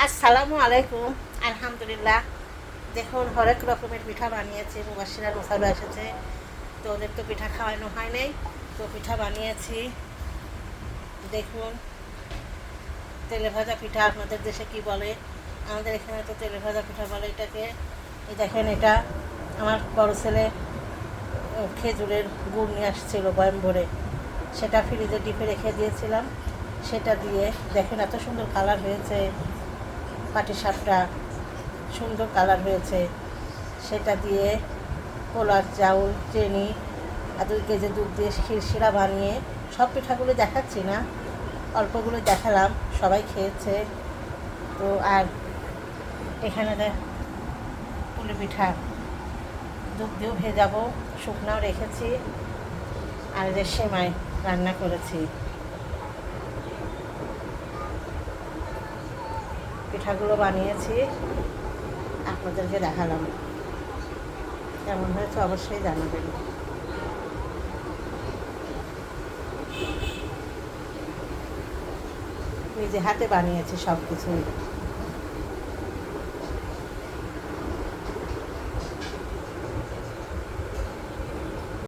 আসসালামু আলাইকুম। আলহামদুলিল্লাহ। দেখুন হরেক রকমের পিঠা বানিয়েছি, মুবাশিরা মশালা এসেছে, তো ওদের তো পিঠা খাওয়ানো হয় নাই, তো পিঠা বানিয়েছি। দেখুন, তেলে ভাজা পিঠা আপনাদের দেশে কি বলে, আমাদের এখানে তো তেলে ভাজা পিঠা বলে এটাকে। এই দেখেন, এটা আমার বড় ছেলে খেজুরের গুড় নিয়ে আসছিল বয়াম ভরে, সেটা ফ্রিজে ডিপে রেখে দিয়েছিলাম। সেটা দিয়ে দেখেন এত সুন্দর কালার হয়েছে, পাটিসাপটা সুন্দর কালার হয়েছে। সেটা দিয়ে পোলার চাউল, চিনি আর 2 কেজি দুধ দিয়ে ক্ষীরশিরা বানিয়ে, সব পিঠাগুলো দেখাচ্ছি না, অল্পগুলো দেখালাম, সবাই খেয়েছে। তো আর এখানে পুলি পিঠা দুধ দিয়েও ভেজাবো, শুকনাও রেখেছি। আর যে সেমাই রান্না করেছি, পিঠাগুলো বানিয়েছি, আপনাদেরকে দেখালাম। কেমন হয়েছে অবশ্যই জানাবেন। নিজে হাতে বানিয়েছি সব কিছুই।